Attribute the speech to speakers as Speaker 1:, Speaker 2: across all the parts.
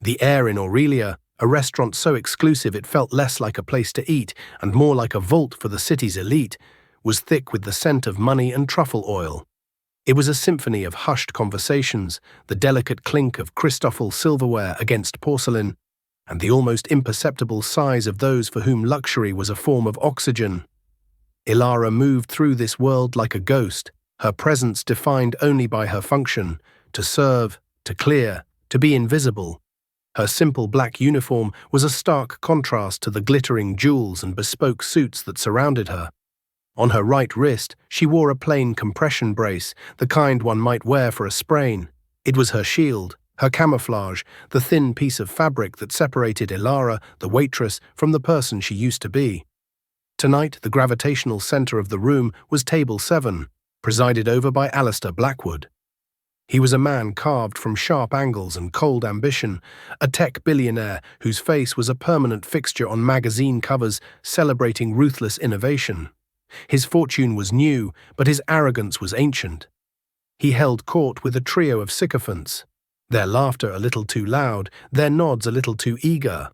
Speaker 1: The air in Aurelia, a restaurant so exclusive it felt less like a place to eat and more like a vault for the city's elite, was thick with the scent of money and truffle oil. It was a symphony of hushed conversations, the delicate clink of Christoffel silverware against porcelain, and the almost imperceptible sighs of those for whom luxury was a form of oxygen. Ilara moved through this world like a ghost, her presence defined only by her function, to serve, to clear, to be invisible. Her simple black uniform was a stark contrast to the glittering jewels and bespoke suits that surrounded her. On her right wrist, she wore a plain compression brace, the kind one might wear for a sprain. It was her shield, her camouflage, the thin piece of fabric that separated Ilara, the waitress, from the person she used to be. Tonight, the gravitational center of the room was Table 7, presided over by Alistair Blackwood. He was a man carved from sharp angles and cold ambition, a tech billionaire whose face was a permanent fixture on magazine covers celebrating ruthless innovation. His fortune was new, but his arrogance was ancient. He held court with a trio of sycophants, their laughter a little too loud, their nods a little too eager.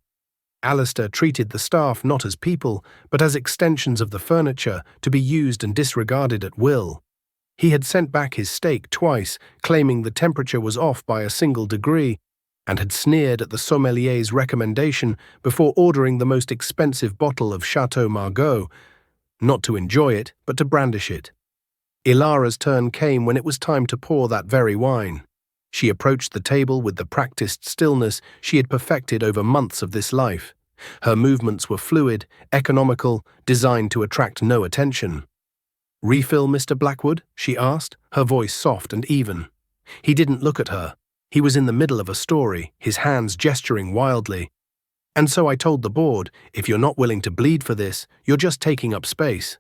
Speaker 1: Alistair treated the staff not as people, but as extensions of the furniture to be used and disregarded at will. He had sent back his steak twice, claiming the temperature was off by a single degree, and had sneered at the sommelier's recommendation before ordering the most expensive bottle of Chateau Margaux, not to enjoy it, but to brandish it. Ilara's turn came when it was time to pour that very wine. She approached the table with the practiced stillness she had perfected over months of this life. Her movements were fluid, economical, designed to attract no attention. "Refill, Mr. Blackwood?" she asked, her voice soft and even. He didn't look at her. He was in the middle of a story, his hands gesturing wildly. "And so I told the board, if you're not willing to bleed for this, you're just taking up space."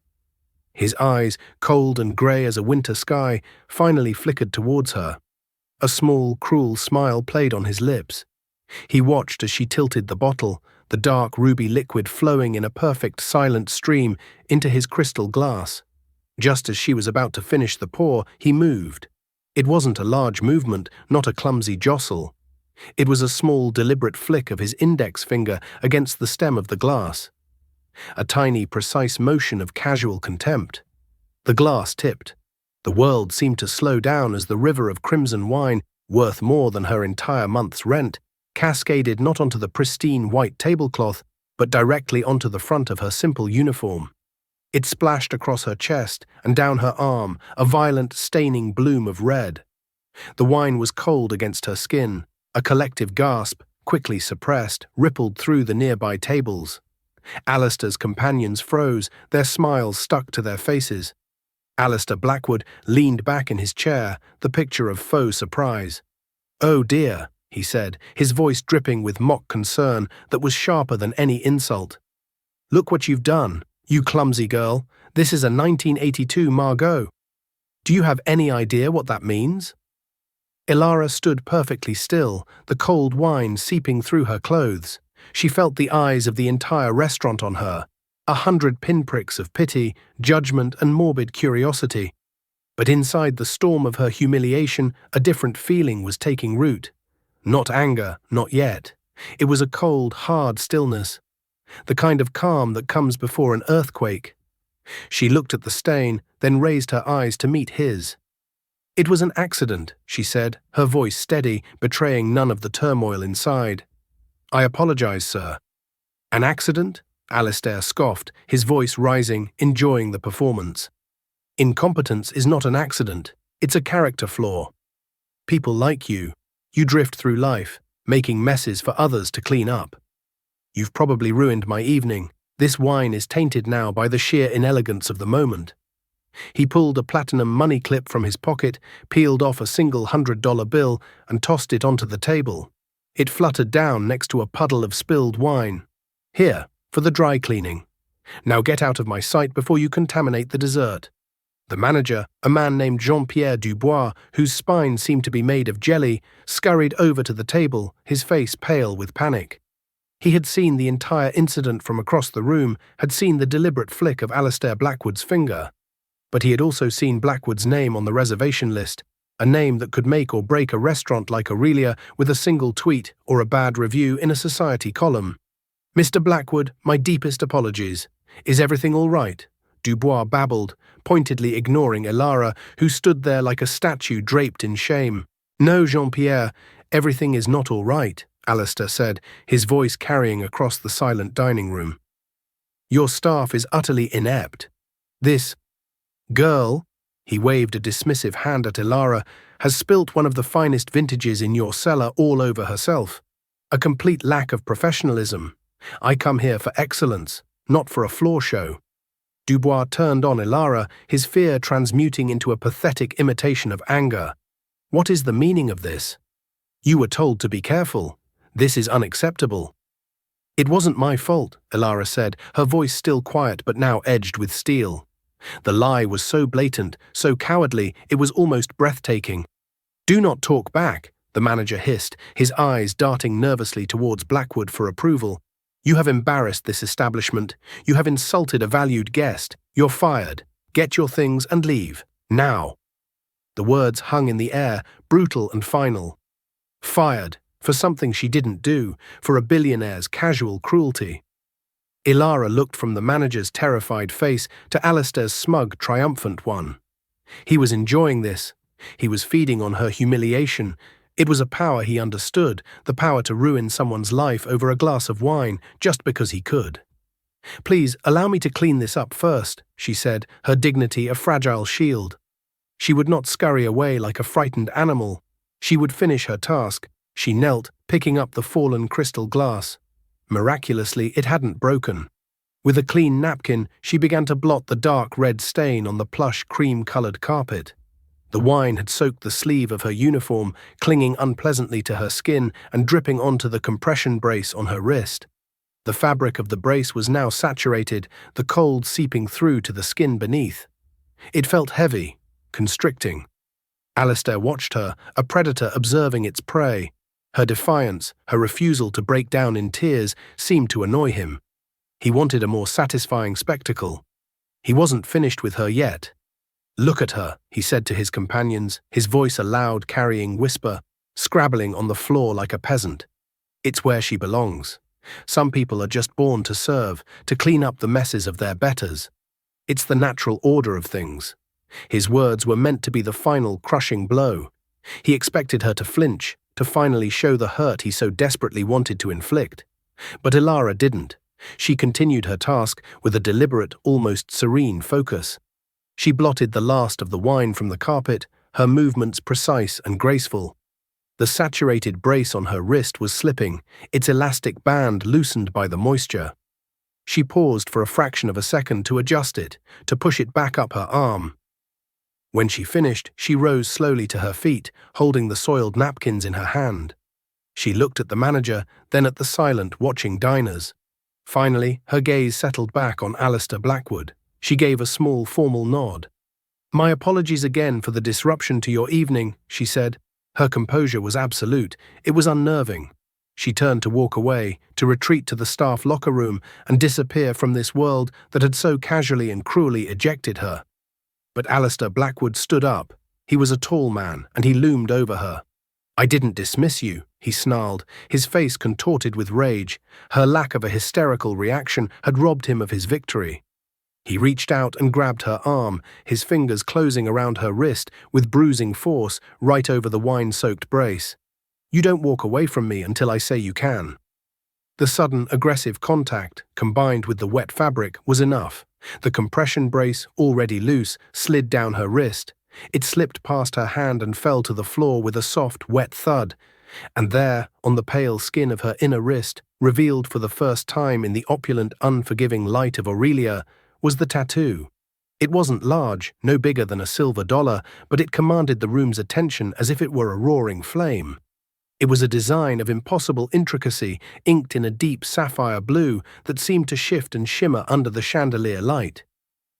Speaker 1: His eyes, cold and grey as a winter sky, finally flickered towards her. A small, cruel smile played on his lips. He watched as she tilted the bottle, the dark ruby liquid flowing in a perfect silent stream into his crystal glass. Just as she was about to finish the pour, he moved. It wasn't a large movement, not a clumsy jostle. It was a small, deliberate flick of his index finger against the stem of the glass. A tiny, precise motion of casual contempt. The glass tipped. The world seemed to slow down as the river of crimson wine, worth more than her entire month's rent, cascaded not onto the pristine white tablecloth, but directly onto the front of her simple uniform. It splashed across her chest and down her arm, a violent, staining bloom of red. The wine was cold against her skin. A collective gasp, quickly suppressed, rippled through the nearby tables. Alistair's companions froze, their smiles stuck to their faces. Alistair Blackwood leaned back in his chair, the picture of faux surprise. "Oh dear," he said, his voice dripping with mock concern that was sharper than any insult. "Look what you've done, you clumsy girl. This is a 1982 Margaux. Do you have any idea what that means?" Ilara stood perfectly still, the cold wine seeping through her clothes. She felt the eyes of the entire restaurant on her, 100 pinpricks of pity, judgment, and morbid curiosity. But inside the storm of her humiliation, a different feeling was taking root. Not anger, not yet. It was a cold, hard stillness. The kind of calm that comes before an earthquake. She looked at the stain, then raised her eyes to meet his. "It was an accident," she said, her voice steady, betraying none of the turmoil inside. "I apologize, sir." "An accident?" Alistair scoffed, his voice rising, enjoying the performance. "Incompetence is not an accident. It's a character flaw. People like you. You drift through life, making messes for others to clean up. You've probably ruined my evening. This wine is tainted now by the sheer inelegance of the moment." He pulled a platinum money clip from his pocket, peeled off a single $100 bill, and tossed it onto the table. It fluttered down next to a puddle of spilled wine. "Here, for the dry cleaning. Now get out of my sight before you contaminate the dessert." The manager, a man named Jean-Pierre Dubois, whose spine seemed to be made of jelly, scurried over to the table, his face pale with panic. He had seen the entire incident from across the room, had seen the deliberate flick of Alistair Blackwood's finger. But he had also seen Blackwood's name on the reservation list, a name that could make or break a restaurant like Aurelia with a single tweet or a bad review in a society column. "Mr. Blackwood, my deepest apologies. Is everything all right?" Dubois babbled, pointedly ignoring Elara, who stood there like a statue draped in shame. "No, Jean-Pierre, everything is not all right," Alistair said, his voice carrying across the silent dining room. "Your staff is utterly inept. This girl," he waved a dismissive hand at Elara, "has spilt one of the finest vintages in your cellar all over herself. A complete lack of professionalism. I come here for excellence, not for a floor show." Dubois turned on Elara, his fear transmuting into a pathetic imitation of anger. "What is the meaning of this? You were told to be careful. This is unacceptable." "It wasn't my fault," Elara said, her voice still quiet but now edged with steel. The lie was so blatant, so cowardly, it was almost breathtaking. "Do not talk back," the manager hissed, his eyes darting nervously towards Blackwood for approval. "You have embarrassed this establishment. You have insulted a valued guest. You're fired. Get your things and leave. Now." The words hung in the air, brutal and final. Fired, for something she didn't do, for a billionaire's casual cruelty. Elara looked from the manager's terrified face to Alistair's smug, triumphant one. He was enjoying this. He was feeding on her humiliation. It was a power he understood, the power to ruin someone's life over a glass of wine just because he could. "Please, allow me to clean this up first," she said, her dignity a fragile shield. She would not scurry away like a frightened animal. She would finish her task. She knelt, picking up the fallen crystal glass. Miraculously, it hadn't broken. With a clean napkin, she began to blot the dark red stain on the plush cream-colored carpet. The wine had soaked the sleeve of her uniform, clinging unpleasantly to her skin and dripping onto the compression brace on her wrist. The fabric of the brace was now saturated, the cold seeping through to the skin beneath. It felt heavy, constricting. Alistair watched her, a predator observing its prey. Her defiance, her refusal to break down in tears, seemed to annoy him. He wanted a more satisfying spectacle. He wasn't finished with her yet. "Look at her," he said to his companions, his voice a loud, carrying whisper, scrabbling on the floor like a peasant. "It's where she belongs. Some people are just born to serve, to clean up the messes of their betters. It's the natural order of things." His words were meant to be the final crushing blow. He expected her to flinch, to finally show the hurt he so desperately wanted to inflict. But Elara didn't. She continued her task with a deliberate, almost serene focus. She blotted the last of the wine from the carpet, her movements precise and graceful. The saturated brace on her wrist was slipping, its elastic band loosened by the moisture. She paused for a fraction of a second to adjust it, to push it back up her arm. When she finished, she rose slowly to her feet, holding the soiled napkins in her hand. She looked at the manager, then at the silent, watching diners. Finally, her gaze settled back on Alistair Blackwood. She gave a small, formal nod. "My apologies again for the disruption to your evening," she said. Her composure was absolute. It was unnerving. She turned to walk away, to retreat to the staff locker room and disappear from this world that had so casually and cruelly ejected her. But Alistair Blackwood stood up. He was a tall man, and he loomed over her. "I didn't dismiss you," he snarled, his face contorted with rage. Her lack of a hysterical reaction had robbed him of his victory. He reached out and grabbed her arm, his fingers closing around her wrist with bruising force right over the wine-soaked brace. "You don't walk away from me until I say you can." The sudden, aggressive contact, combined with the wet fabric, was enough. The compression brace, already loose, slid down her wrist. It slipped past her hand and fell to the floor with a soft, wet thud. And there, on the pale skin of her inner wrist, revealed for the first time in the opulent, unforgiving light of Aurelia, was the tattoo. It wasn't large, no bigger than a silver dollar, but it commanded the room's attention as if it were a roaring flame. It was a design of impossible intricacy, inked in a deep sapphire blue that seemed to shift and shimmer under the chandelier light.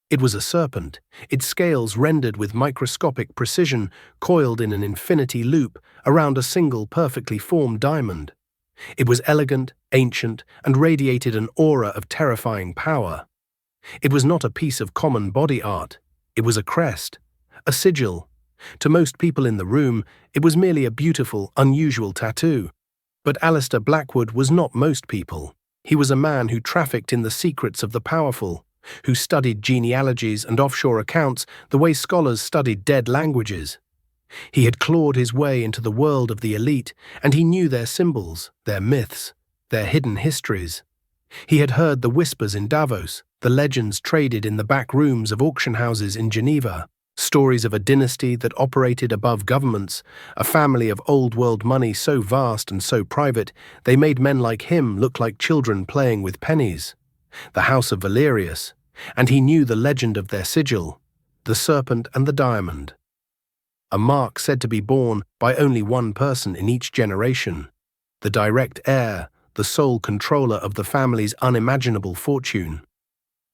Speaker 1: It was a serpent, its scales rendered with microscopic precision, coiled in an infinity loop around a single perfectly formed diamond. It was elegant, ancient, and radiated an aura of terrifying power. It was not a piece of common body art. It was a crest, a sigil, To most people in the room, it was merely a beautiful, unusual tattoo. But Alistair Blackwood was not most people. He was a man who trafficked in the secrets of the powerful, who studied genealogies and offshore accounts the way scholars studied dead languages. He had clawed his way into the world of the elite, and he knew their symbols, their myths, their hidden histories. He had heard the whispers in Davos, the legends traded in the back rooms of auction houses in Geneva, stories of a dynasty that operated above governments, a family of old-world money so vast and so private they made men like him look like children playing with pennies. The House of Valerius, and he knew the legend of their sigil, the serpent and the diamond. A mark said to be borne by only one person in each generation, the direct heir, the sole controller of the family's unimaginable fortune.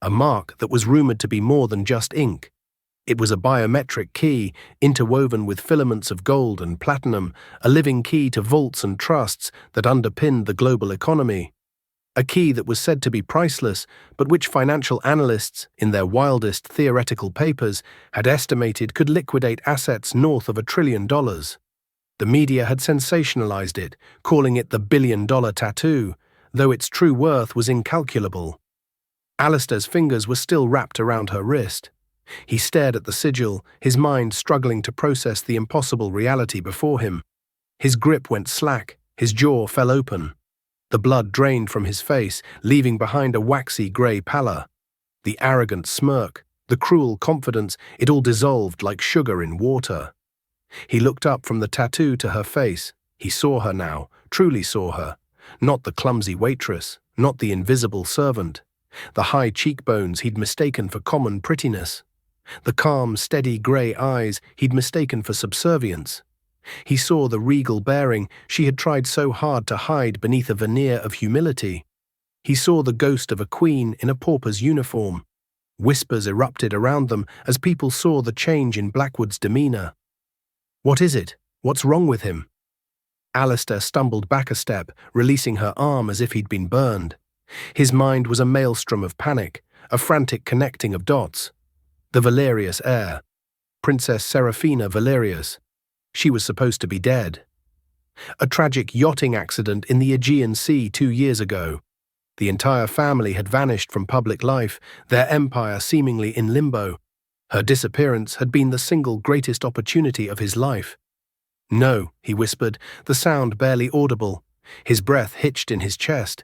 Speaker 1: A mark that was rumored to be more than just ink. It was a biometric key, interwoven with filaments of gold and platinum, a living key to vaults and trusts that underpinned the global economy. A key that was said to be priceless, but which financial analysts, in their wildest theoretical papers, had estimated could liquidate assets north of $1 trillion. The media had sensationalized it, calling it the billion-dollar tattoo, though its true worth was incalculable. Alistair's fingers were still wrapped around her wrist. He stared at the sigil, his mind struggling to process the impossible reality before him. His grip went slack, his jaw fell open. The blood drained from his face, leaving behind a waxy grey pallor. The arrogant smirk, the cruel confidence, it all dissolved like sugar in water. He looked up from the tattoo to her face. He saw her now, truly saw her. Not the clumsy waitress, not the invisible servant. The high cheekbones he'd mistaken for common prettiness. The calm, steady grey eyes he'd mistaken for subservience. He saw the regal bearing she had tried so hard to hide beneath a veneer of humility. He saw the ghost of a queen in a pauper's uniform. Whispers erupted around them as people saw the change in Blackwood's demeanour. "What is it? What's wrong with him?" Alistair stumbled back a step, releasing her arm as if he'd been burned. His mind was a maelstrom of panic, a frantic connecting of dots. The Valerius heir. Princess Serafina Valerius. She was supposed to be dead. A tragic yachting accident in the Aegean Sea 2 years ago. The entire family had vanished from public life, their empire seemingly in limbo. Her disappearance had been the single greatest opportunity of his life. "No," he whispered, the sound barely audible. His breath hitched in his chest.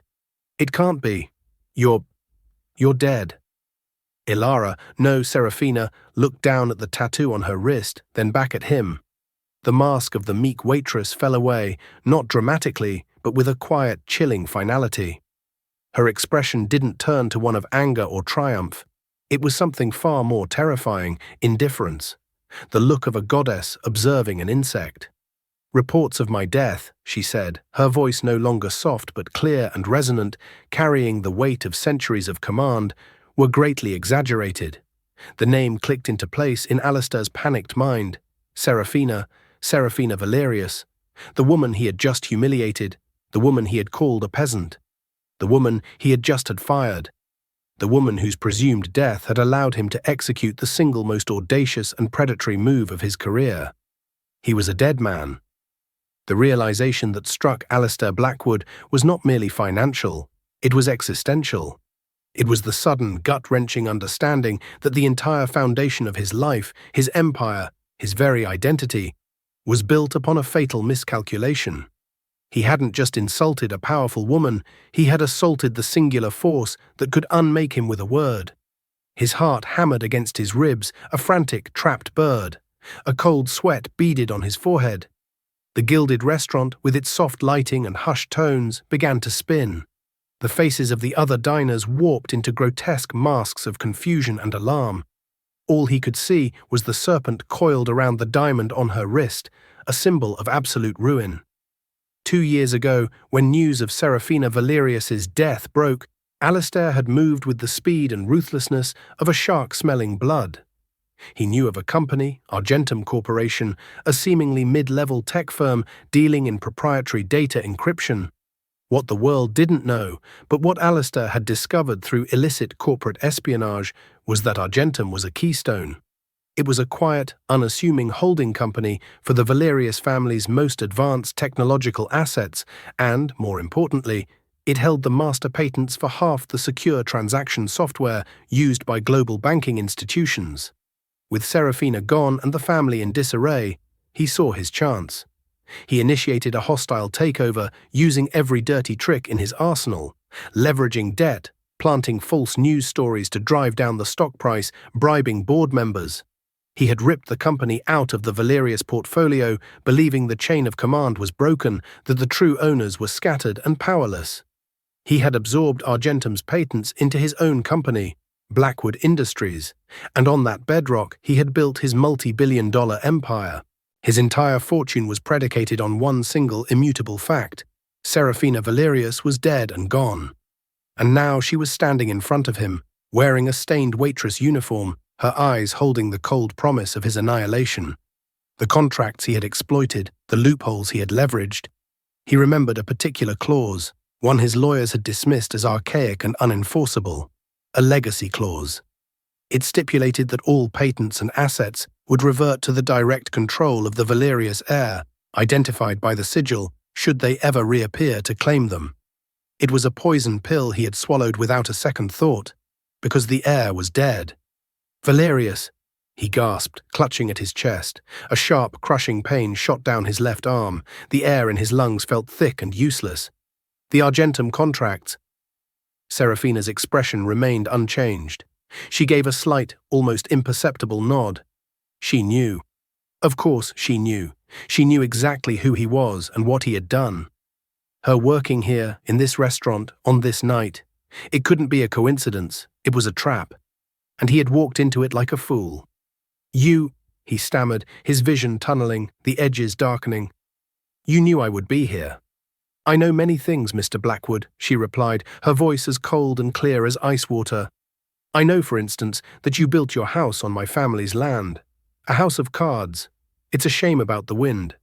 Speaker 1: "It can't be. You're dead." Ilara, no, Serafina, looked down at the tattoo on her wrist, then back at him. The mask of the meek waitress fell away, not dramatically, but with a quiet, chilling finality. Her expression didn't turn to one of anger or triumph. It was something far more terrifying, indifference. The look of a goddess observing an insect. "Reports of my death," she said, her voice no longer soft but clear and resonant, carrying the weight of centuries of command, were greatly exaggerated. The name clicked into place in Alistair's panicked mind. Serafina Valerius, the woman he had just humiliated, the woman he had called a peasant, the woman he had just had fired, the woman whose presumed death had allowed him to execute the single most audacious and predatory move of his career. He was a dead man. The realization that struck Alistair Blackwood was not merely financial, it was existential. It was the sudden, gut-wrenching understanding that the entire foundation of his life, his empire, his very identity, was built upon a fatal miscalculation. He hadn't just insulted a powerful woman, he had assaulted the singular force that could unmake him with a word. His heart hammered against his ribs, a frantic, trapped bird. A cold sweat beaded on his forehead. The gilded restaurant, with its soft lighting and hushed tones, began to spin. The faces of the other diners warped into grotesque masks of confusion and alarm. All he could see was the serpent coiled around the diamond on her wrist, a symbol of absolute ruin. 2 years ago, when news of Serafina Valerius's death broke, Alistair had moved with the speed and ruthlessness of a shark smelling blood. He knew of a company, Argentum Corporation, a seemingly mid-level tech firm dealing in proprietary data encryption. What the world didn't know, but what Alistair had discovered through illicit corporate espionage, was that Argentum was a keystone. It was a quiet, unassuming holding company for the Valerius family's most advanced technological assets and, more importantly, it held the master patents for half the secure transaction software used by global banking institutions. With Serafina gone and the family in disarray, he saw his chance. He initiated a hostile takeover using every dirty trick in his arsenal, leveraging debt, planting false news stories to drive down the stock price, bribing board members. He had ripped the company out of the Valerius portfolio, believing the chain of command was broken, that the true owners were scattered and powerless. He had absorbed Argentum's patents into his own company, Blackwood Industries, and on that bedrock he had built his multi-billion-dollar empire. His entire fortune was predicated on one single immutable fact: Serafina Valerius was dead and gone. And now she was standing in front of him, wearing a stained waitress uniform, her eyes holding the cold promise of his annihilation. The contracts he had exploited, the loopholes he had leveraged. He remembered a particular clause, one his lawyers had dismissed as archaic and unenforceable, a legacy clause. It stipulated that all patents and assets would revert to the direct control of the Valerius heir, identified by the sigil, should they ever reappear to claim them. It was a poison pill he had swallowed without a second thought, because the heir was dead. Valerius, he gasped, clutching at his chest. A sharp, crushing pain shot down his left arm. The air in his lungs felt thick and useless. The Argentum contracts. Serafina's expression remained unchanged. She gave a slight, almost imperceptible nod. She knew. Of course she knew. She knew exactly who he was and what he had done. Her working here, in this restaurant, on this night. It couldn't be a coincidence. It was a trap. And he had walked into it like a fool. You, he stammered, his vision tunneling, the edges darkening. You knew I would be here. I know many things, Mr. Blackwood, she replied, her voice as cold and clear as ice water. I know, for instance, that you built your house on my family's land. A house of cards. It's a shame about the wind.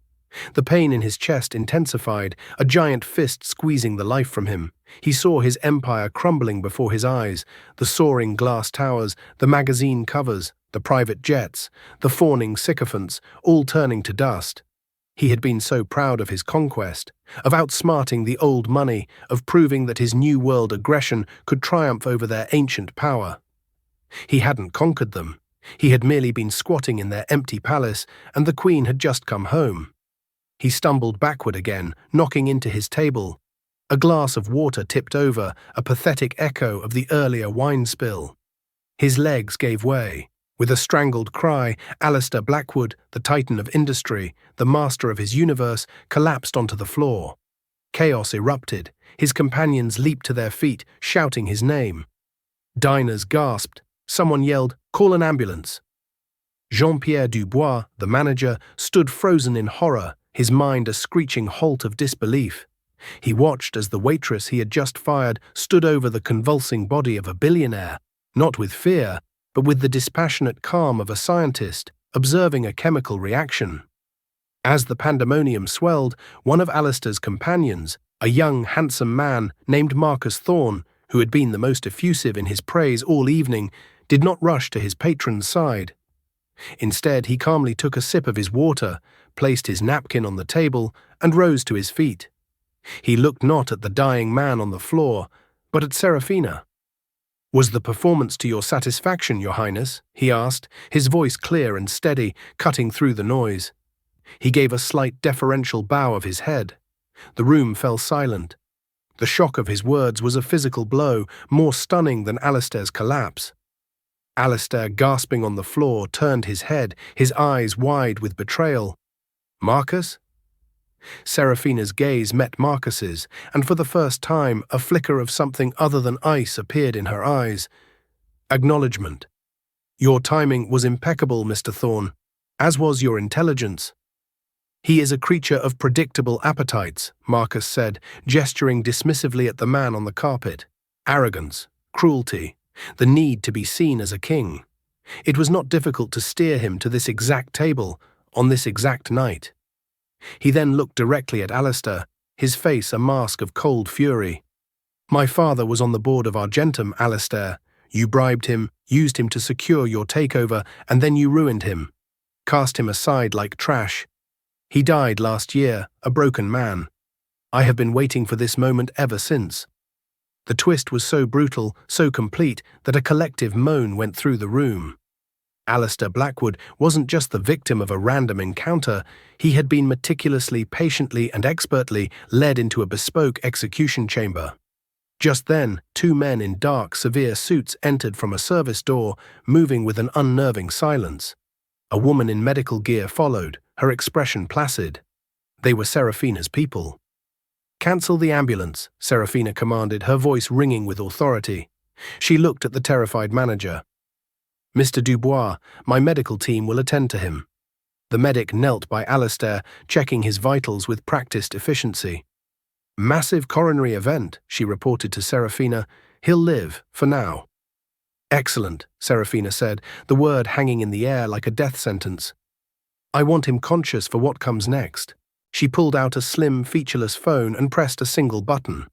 Speaker 1: The pain in his chest intensified, a giant fist squeezing the life from him. He saw his empire crumbling before his eyes, the soaring glass towers, the magazine covers, the private jets, the fawning sycophants, all turning to dust. He had been so proud of his conquest, of outsmarting the old money, of proving that his new world aggression could triumph over their ancient power. He hadn't conquered them. He had merely been squatting in their empty palace, and the queen had just come home. He stumbled backward again, knocking into his table. A glass of water tipped over, a pathetic echo of the earlier wine spill. His legs gave way. With a strangled cry, Alistair Blackwood, the titan of industry, the master of his universe, collapsed onto the floor. Chaos erupted. His companions leaped to their feet, shouting his name. Diners gasped. Someone yelled, "Call an ambulance." Jean-Pierre Dubois, the manager, stood frozen in horror, his mind a screeching halt of disbelief. He watched as the waitress he had just fired stood over the convulsing body of a billionaire, not with fear, but with the dispassionate calm of a scientist observing a chemical reaction. As the pandemonium swelled, one of Alistair's companions, a young, handsome man named Marcus Thorne, who had been the most effusive in his praise all evening, did not rush to his patron's side. Instead, he calmly took a sip of his water, placed his napkin on the table, and rose to his feet. He looked not at the dying man on the floor, but at Serafina. "Was the performance to your satisfaction, Your Highness?" he asked, his voice clear and steady, cutting through the noise. He gave a slight deferential bow of his head. The room fell silent. The shock of his words was a physical blow, more stunning than Alistair's collapse. Alistair, gasping on the floor, turned his head, his eyes wide with betrayal. "Marcus?" Serafina's gaze met Marcus's, and for the first time a flicker of something other than ice appeared in her eyes. Acknowledgement. "Your timing was impeccable, Mr. Thorne, as was your intelligence." "He is a creature of predictable appetites," Marcus said, gesturing dismissively at the man on the carpet. "Arrogance, cruelty, the need to be seen as a king. It was not difficult to steer him to this exact table, on this exact night." He then looked directly at Alistair, his face a mask of cold fury. "My father was on the board of Argentum, Alistair. You bribed him, used him to secure your takeover, and then you ruined him. Cast him aside like trash. He died last year, a broken man. I have been waiting for this moment ever since." The twist was so brutal, so complete, that a collective moan went through the room. Alistair Blackwood wasn't just the victim of a random encounter, he had been meticulously, patiently, and expertly led into a bespoke execution chamber. Just then, two men in dark, severe suits entered from a service door, moving with an unnerving silence. A woman in medical gear followed, her expression placid. They were Serafina's people. "Cancel the ambulance," Serafina commanded, her voice ringing with authority. She looked at the terrified manager. "Mr. Dubois, my medical team will attend to him." The medic knelt by Alistair, checking his vitals with practiced efficiency. "Massive coronary event," she reported to Serafina. "He'll live, for now." "Excellent," Serafina said, the word hanging in the air like a death sentence. "I want him conscious for what comes next." She pulled out a slim, featureless phone and pressed a single button.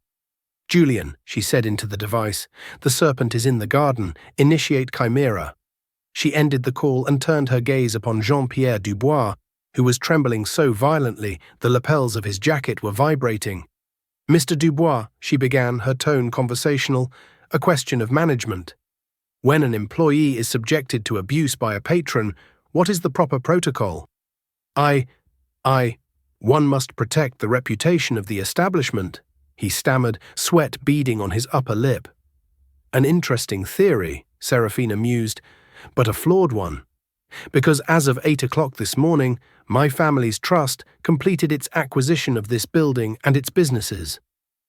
Speaker 1: "Julian," she said into the device, "the serpent is in the garden. Initiate Chimera." She ended the call and turned her gaze upon Jean-Pierre Dubois, who was trembling so violently the lapels of his jacket were vibrating. "Mr. Dubois," she began, her tone conversational, "a question of management. When an employee is subjected to abuse by a patron, what is the proper protocol? One must protect the reputation of the establishment," he stammered, sweat beading on his upper lip. "An interesting theory," Serafina mused, "but a flawed one. Because as of 8 o'clock this morning, my family's trust completed its acquisition of this building and its businesses.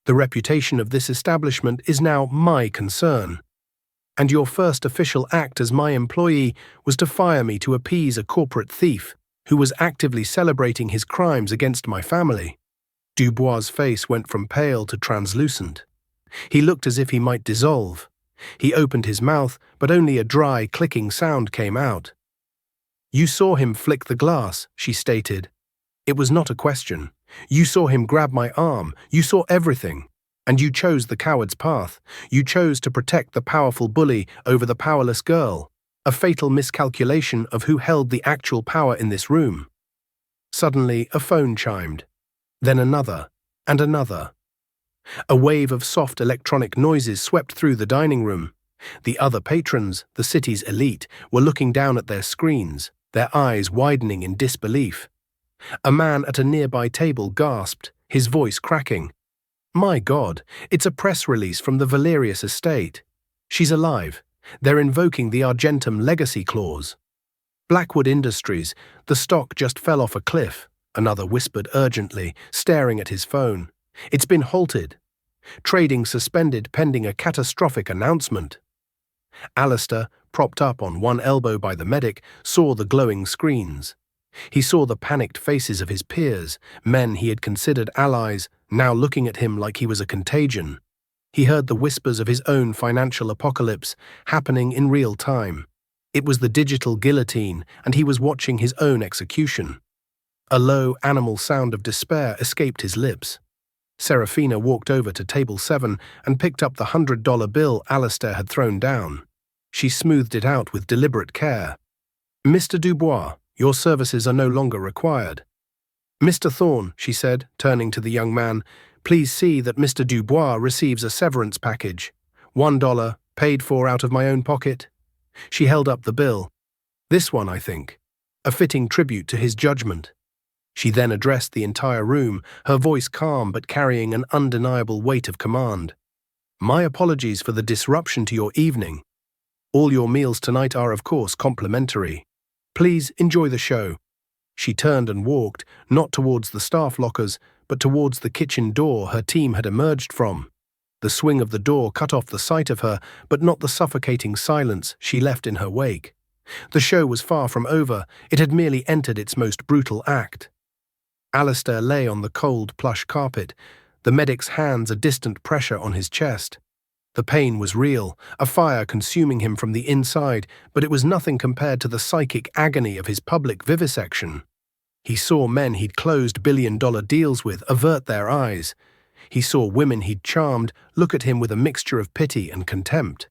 Speaker 1: The reputation of this establishment is now my concern. And your first official act as my employee was to fire me to appease a corporate thief who was actively celebrating his crimes against my family." Dubois' face went from pale to translucent. He looked as if he might dissolve. He opened his mouth, but only a dry, clicking sound came out. "You saw him flick the glass," she stated. "It was not a question. You saw him grab my arm. You saw everything. And you chose the coward's path. You chose to protect the powerful bully over the powerless girl. A fatal miscalculation of who held the actual power in this room." Suddenly, a phone chimed. Then another, and another. A wave of soft electronic noises swept through the dining room. The other patrons, the city's elite, were looking down at their screens, their eyes widening in disbelief. A man at a nearby table gasped, his voice cracking. "My God, it's a press release from the Valerius estate. She's alive. They're invoking the Argentum legacy clause." "Blackwood Industries, the stock just fell off a cliff," another whispered urgently, staring at his phone. "It's been halted. Trading suspended pending a catastrophic announcement." Alistair, propped up on one elbow by the medic, saw the glowing screens. He saw the panicked faces of his peers, men he had considered allies, now looking at him like he was a contagion. He heard the whispers of his own financial apocalypse happening in real time. It was the digital guillotine, and he was watching his own execution. A low, animal sound of despair escaped his lips. Serafina walked over to table 7 and picked up the $100 bill Alistair had thrown down. She smoothed it out with deliberate care. "Mr. Dubois, your services are no longer required." "Mr. Thorne," she said, turning to the young man, "please see that Mr. Dubois receives a severance package. $1, paid for out of my own pocket." She held up the bill. "This one, I think. A fitting tribute to his judgment." She then addressed the entire room, her voice calm but carrying an undeniable weight of command. "My apologies for the disruption to your evening. All your meals tonight are, of course, complimentary. Please enjoy the show." She turned and walked, not towards the staff lockers, but towards the kitchen door her team had emerged from. The swing of the door cut off the sight of her, but not the suffocating silence she left in her wake. The show was far from over, it had merely entered its most brutal act. Alistair lay on the cold plush carpet, the medic's hands a distant pressure on his chest. The pain was real, a fire consuming him from the inside, but it was nothing compared to the psychic agony of his public vivisection. He saw men he'd closed billion-dollar deals with avert their eyes. He saw women he'd charmed look at him with a mixture of pity and contempt.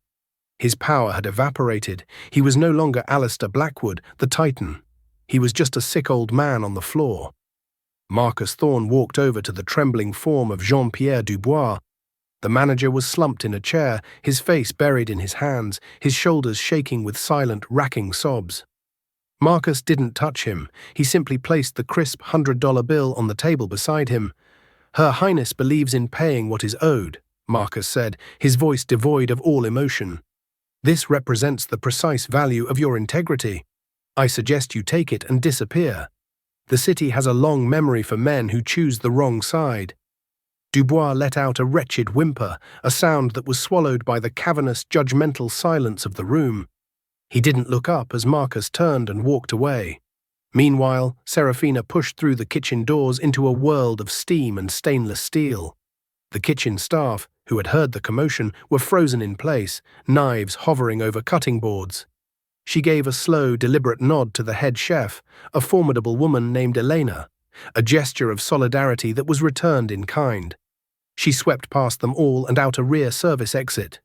Speaker 1: His power had evaporated. He was no longer Alistair Blackwood, the Titan. He was just a sick old man on the floor. Marcus Thorne walked over to the trembling form of Jean-Pierre Dubois. The manager was slumped in a chair, his face buried in his hands, his shoulders shaking with silent, racking sobs. Marcus didn't touch him. He simply placed the crisp $100 bill on the table beside him. "Her Highness believes in paying what is owed," Marcus said, his voice devoid of all emotion. "This represents the precise value of your integrity. I suggest you take it and disappear. The city has a long memory for men who choose the wrong side." Dubois let out a wretched whimper, a sound that was swallowed by the cavernous, judgmental silence of the room. He didn't look up as Marcus turned and walked away. Meanwhile, Serafina pushed through the kitchen doors into a world of steam and stainless steel. The kitchen staff, who had heard the commotion, were frozen in place, knives hovering over cutting boards. She gave a slow, deliberate nod to the head chef, a formidable woman named Elena, a gesture of solidarity that was returned in kind. She swept past them all and out a rear service exit.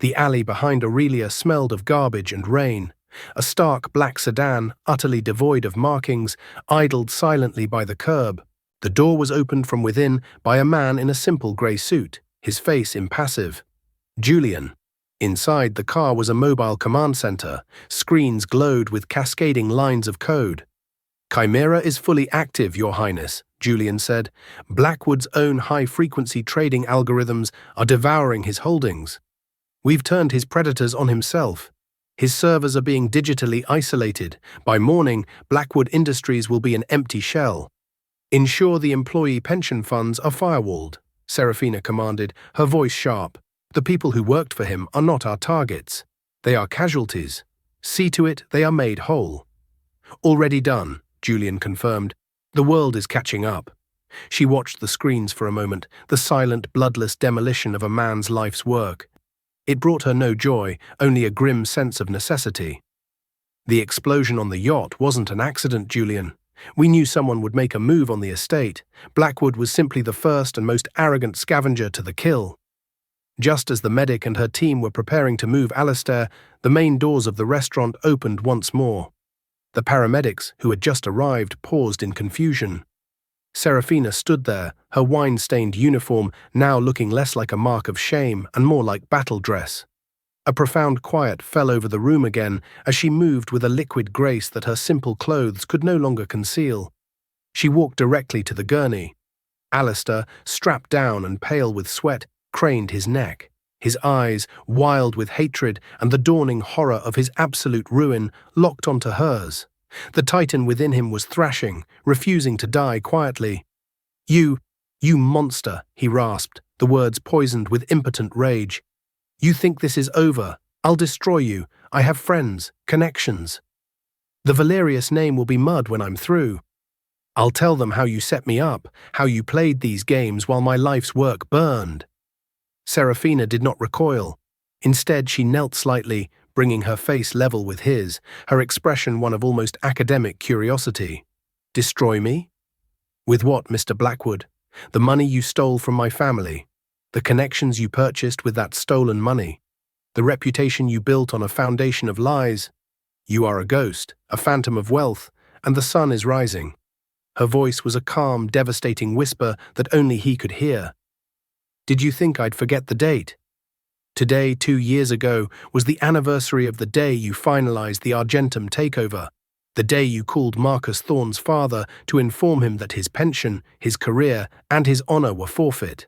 Speaker 1: The alley behind Aurelia smelled of garbage and rain. A stark black sedan, utterly devoid of markings, idled silently by the curb. The door was opened from within by a man in a simple grey suit, his face impassive. Julian. Inside, the car was a mobile command center. Screens glowed with cascading lines of code. "Chimera is fully active, Your Highness," Julian said. "Blackwood's own high-frequency trading algorithms are devouring his holdings. We've turned his predators on himself. His servers are being digitally isolated. By morning, Blackwood Industries will be an empty shell. Ensure the employee pension funds are firewalled," Serafina commanded, her voice sharp. "The people who worked for him are not our targets. They are casualties. See to it they are made whole." "Already done," Julian confirmed. "The world is catching up." She watched the screens for a moment, the silent, bloodless demolition of a man's life's work. It brought her no joy, only a grim sense of necessity. "The explosion on the yacht wasn't an accident, Julian. We knew someone would make a move on the estate. Blackwood was simply the first and most arrogant scavenger to the kill." Just as the medic and her team were preparing to move Alistair, the main doors of the restaurant opened once more. The paramedics, who had just arrived, paused in confusion. Serafina stood there, her wine-stained uniform now looking less like a mark of shame and more like battle dress. A profound quiet fell over the room again as she moved with a liquid grace that her simple clothes could no longer conceal. She walked directly to the gurney. Alistair, strapped down and pale with sweat, craned his neck. His eyes, wild with hatred and the dawning horror of his absolute ruin, locked onto hers. The Titan within him was thrashing, refusing to die quietly. You monster," he rasped, the words poisoned with impotent rage. "You think this is over? I'll destroy you. I have friends, connections. The Valerius name will be mud when I'm through. I'll tell them how you set me up, how you played these games while my life's work burned." Serafina did not recoil. Instead, she knelt slightly, bringing her face level with his, her expression one of almost academic curiosity. "Destroy me? With what, Mr. Blackwood? The money you stole from my family? The connections you purchased with that stolen money? The reputation you built on a foundation of lies? You are a ghost, a phantom of wealth, and the sun is rising." Her voice was a calm, devastating whisper that only he could hear. "Did you think I'd forget the date? Today, 2 years ago, was the anniversary of the day you finalized the Argentum takeover, the day you called Marcus Thorne's father to inform him that his pension, his career, and his honor were forfeit.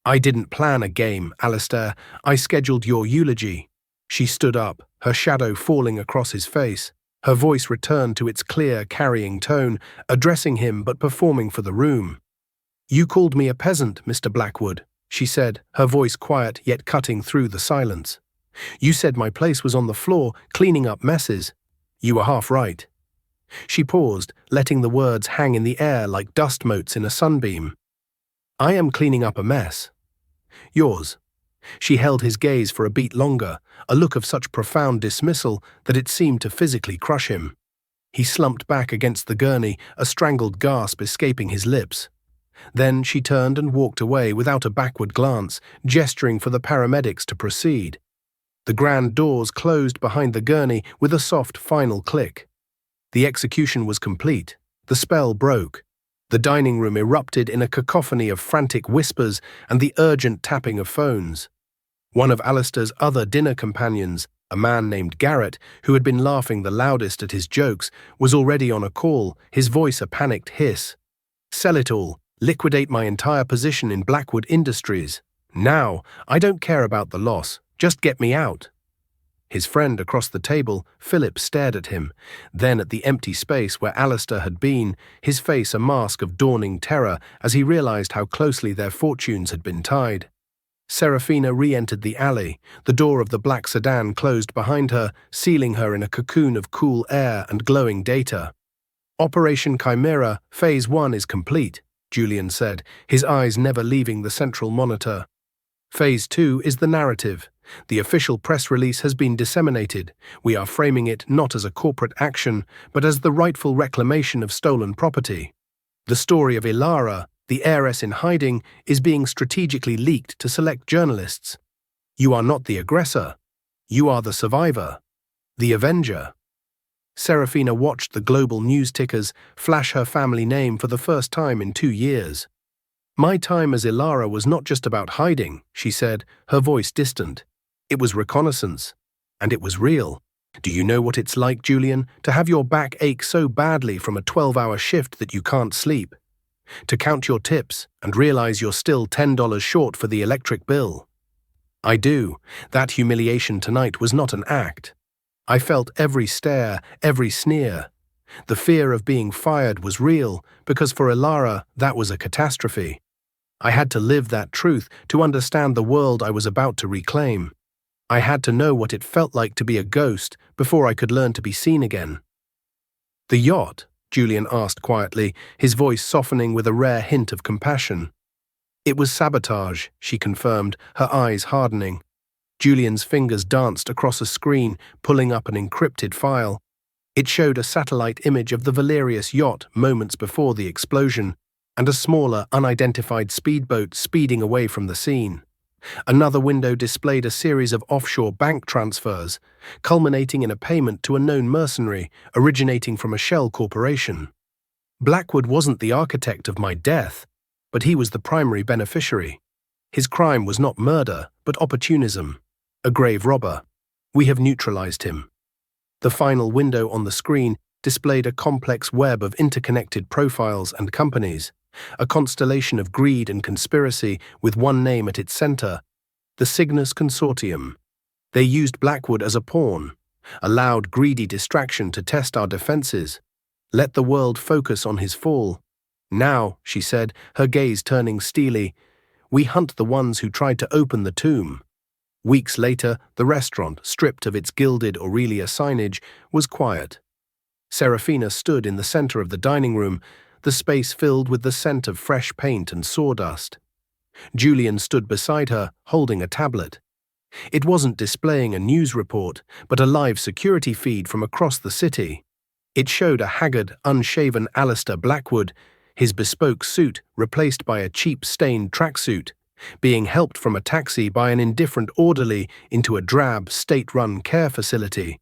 Speaker 1: I didn't plan a game, Alistair. I scheduled your eulogy." She stood up, her shadow falling across his face. Her voice returned to its clear, carrying tone, addressing him but performing for the room. "You called me a peasant, Mr. Blackwood," she said, her voice quiet yet cutting through the silence. "You said my place was on the floor, cleaning up messes. You were half right." She paused, letting the words hang in the air like dust motes in a sunbeam. "I am cleaning up a mess. Yours." She held his gaze for a beat longer, a look of such profound dismissal that it seemed to physically crush him. He slumped back against the gurney, a strangled gasp escaping his lips. Then she turned and walked away without a backward glance, gesturing for the paramedics to proceed. The grand doors closed behind the gurney with a soft final click. The execution was complete. The spell broke. The dining room erupted in a cacophony of frantic whispers and the urgent tapping of phones. One of Alistair's other dinner companions, a man named Garrett, who had been laughing the loudest at his jokes, was already on a call, his voice a panicked hiss. "Sell it all. Liquidate my entire position in Blackwood Industries. Now, I don't care about the loss. Just get me out." His friend across the table, Philip, stared at him, then at the empty space where Alistair had been, his face a mask of dawning terror as he realized how closely their fortunes had been tied. Serafina re-entered the alley. The door of the black sedan closed behind her, sealing her in a cocoon of cool air and glowing data. "Operation Chimera, Phase 1 is complete," Julian said, his eyes never leaving the central monitor. "Phase 2 is the narrative. The official press release has been disseminated. We are framing it not as a corporate action, but as the rightful reclamation of stolen property. The story of Ilara, the heiress in hiding, is being strategically leaked to select journalists. You are not the aggressor. You are the survivor. The avenger." Serafina watched the global news tickers flash her family name for the first time in 2 years. "My time as Ilara was not just about hiding," she said, her voice distant. "It was reconnaissance. And it was real. Do you know what it's like, Julian, to have your back ache so badly from a 12-hour shift that you can't sleep? To count your tips and realize you're still $10 short for the electric bill? I do. That humiliation tonight was not an act. I felt every stare, every sneer. The fear of being fired was real, because for Ilara, that was a catastrophe. I had to live that truth to understand the world I was about to reclaim. I had to know what it felt like to be a ghost before I could learn to be seen again." "The yacht?" Julian asked quietly, his voice softening with a rare hint of compassion. "It was sabotage," she confirmed, her eyes hardening. Julian's fingers danced across a screen, pulling up an encrypted file. It showed a satellite image of the Valerius yacht moments before the explosion, and a smaller, unidentified speedboat speeding away from the scene. Another window displayed a series of offshore bank transfers, culminating in a payment to a known mercenary originating from a shell corporation. Blackwood wasn't the architect of my death, but he was the primary beneficiary. His crime was not murder, but opportunism. A grave robber. We have neutralized him. The final window on the screen displayed a complex web of interconnected profiles and companies, a constellation of greed and conspiracy with one name at its center, the Cygnus Consortium. They used Blackwood as a pawn, allowed greedy distraction to test our defenses, let the world focus on his fall. Now, she said, her gaze turning steely, we hunt the ones who tried to open the tomb. Weeks later, the restaurant, stripped of its gilded Aurelia signage, was quiet. Serafina stood in the center of the dining room, the space filled with the scent of fresh paint and sawdust. Julian stood beside her, holding a tablet. It wasn't displaying a news report, but a live security feed from across the city. It showed a haggard, unshaven Alistair Blackwood, his bespoke suit replaced by a cheap stained tracksuit, being helped from a taxi by an indifferent orderly into a drab, state-run care facility.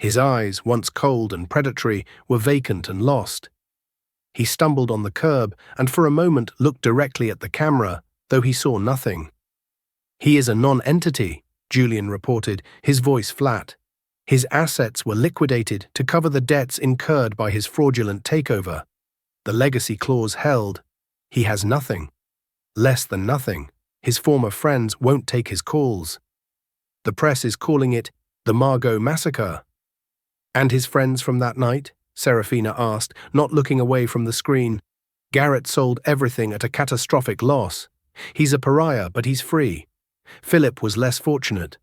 Speaker 1: His eyes, once cold and predatory, were vacant and lost. He stumbled on the curb and for a moment looked directly at the camera, though he saw nothing. "He is a non-entity," Julian reported, his voice flat. "His assets were liquidated to cover the debts incurred by his fraudulent takeover. The legacy clause held. He has nothing. Less than nothing. His former friends won't take his calls. The press is calling it the Margot Massacre." "And his friends from that night?" Serafina asked, not looking away from the screen. "Garrett sold everything at a catastrophic loss. He's a pariah, but he's free. Philip was less fortunate."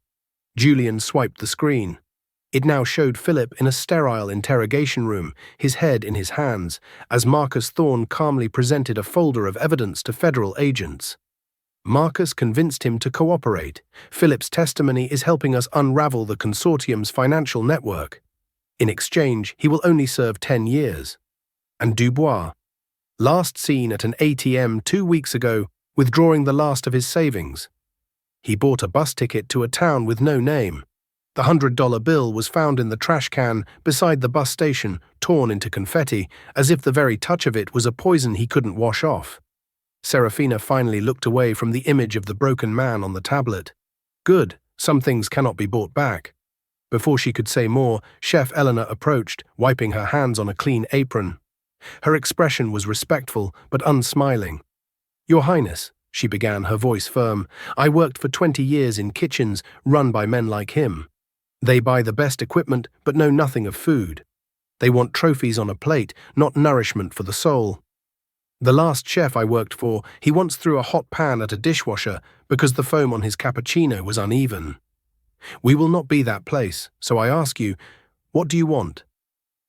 Speaker 1: Julian swiped the screen. It now showed Philip in a sterile interrogation room, his head in his hands, as Marcus Thorne calmly presented a folder of evidence to federal agents. Marcus convinced him to cooperate. Philip's testimony is helping us unravel the consortium's financial network. In exchange, he will only serve 10 years. And Dubois, last seen at an ATM 2 weeks ago, withdrawing the last of his savings. He bought a bus ticket to a town with no name. The $100 bill was found in the trash can beside the bus station, torn into confetti, as if the very touch of it was a poison he couldn't wash off. Serafina finally looked away from the image of the broken man on the tablet. Good, some things cannot be bought back. Before she could say more, Chef Eleanor approached, wiping her hands on a clean apron. Her expression was respectful but unsmiling. "Your Highness," she began, her voice firm, "I worked for 20 years in kitchens run by men like him. They buy the best equipment but know nothing of food. They want trophies on a plate, not nourishment for the soul. The last chef I worked for, he once threw a hot pan at a dishwasher because the foam on his cappuccino was uneven. We will not be that place, so I ask you, what do you want?"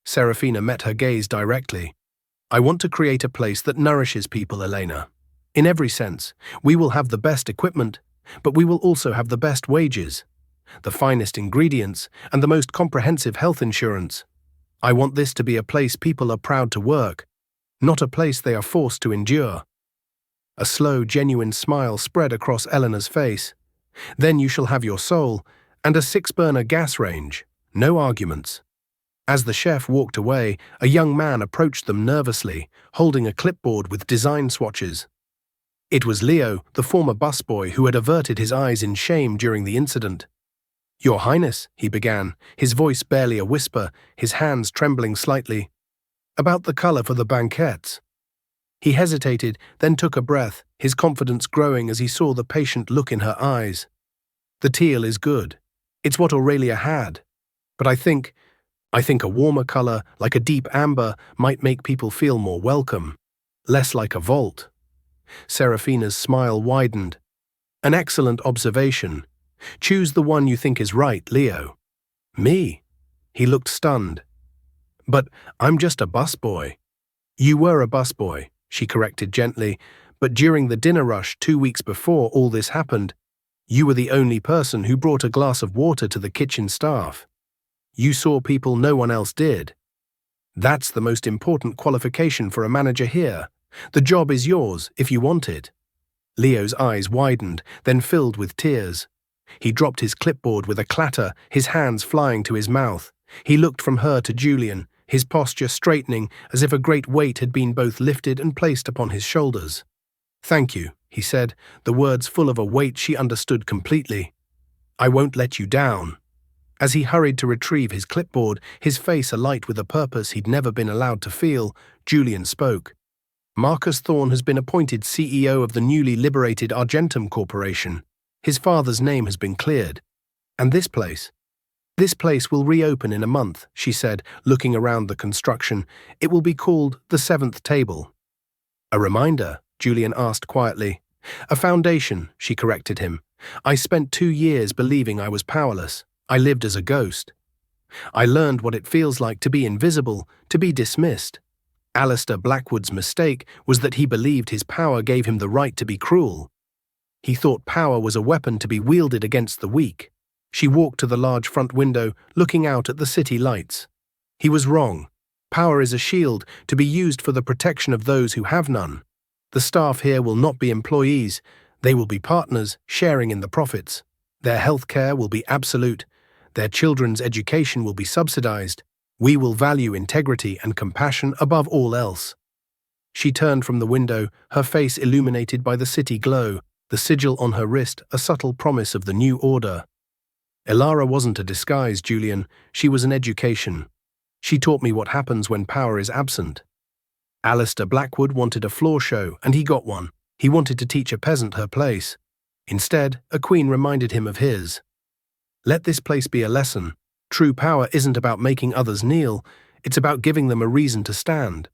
Speaker 1: Serafina met her gaze directly. "I want to create a place that nourishes people, Elena. In every sense, we will have the best equipment, but we will also have the best wages, the finest ingredients, and the most comprehensive health insurance. I want this to be a place people are proud to work, not a place they are forced to endure." A slow, genuine smile spread across Eleanor's face. "Then you shall have your soul, and a 6-burner gas range. No arguments." As the chef walked away, a young man approached them nervously, holding a clipboard with design swatches. It was Leo, the former busboy who had averted his eyes in shame during the incident. "Your Highness," he began, his voice barely a whisper, his hands trembling slightly. "About the color for the banquettes." He hesitated, then took a breath, his confidence growing as he saw the patient look in her eyes. "The teal is good. It's what Aurelia had. But I think a warmer color, like a deep amber, might make people feel more welcome. Less like a vault." Serafina's smile widened. "An excellent observation. Choose the one you think is right, Leo." "Me?" He looked stunned. "But I'm just a busboy." "You were a busboy," she corrected gently, "but during the dinner rush 2 weeks before all this happened, you were the only person who brought a glass of water to the kitchen staff. You saw people no one else did. That's the most important qualification for a manager here. The job is yours if you want it." Leo's eyes widened, then filled with tears. He dropped his clipboard with a clatter, his hands flying to his mouth. He looked from her to Julian, his posture straightening as if a great weight had been both lifted and placed upon his shoulders. "Thank you," he said, the words full of a weight she understood completely. "I won't let you down." As he hurried to retrieve his clipboard, his face alight with a purpose he'd never been allowed to feel, Julian spoke. "Marcus Thorne has been appointed CEO of the newly liberated Argentum Corporation. His father's name has been cleared. And this place will reopen in a month," she said, looking around the construction. "It will be called the 7th Table." "A reminder?" Julian asked quietly. "A foundation," she corrected him. "I spent 2 years believing I was powerless. I lived as a ghost. I learned what it feels like to be invisible, to be dismissed. Alistair Blackwood's mistake was that he believed his power gave him the right to be cruel. He thought power was a weapon to be wielded against the weak." She walked to the large front window, looking out at the city lights. "He was wrong. Power is a shield to be used for the protection of those who have none. The staff here will not be employees. They will be partners, sharing in the profits. Their health care will be absolute. Their children's education will be subsidized. We will value integrity and compassion above all else." She turned from the window, her face illuminated by the city glow, the sigil on her wrist a subtle promise of the new order. "Elara wasn't a disguise, Julian. She was an education. She taught me what happens when power is absent. Alistair Blackwood wanted a floor show, and he got one. He wanted to teach a peasant her place. Instead, a queen reminded him of his. Let this place be a lesson. True power isn't about making others kneel, it's about giving them a reason to stand."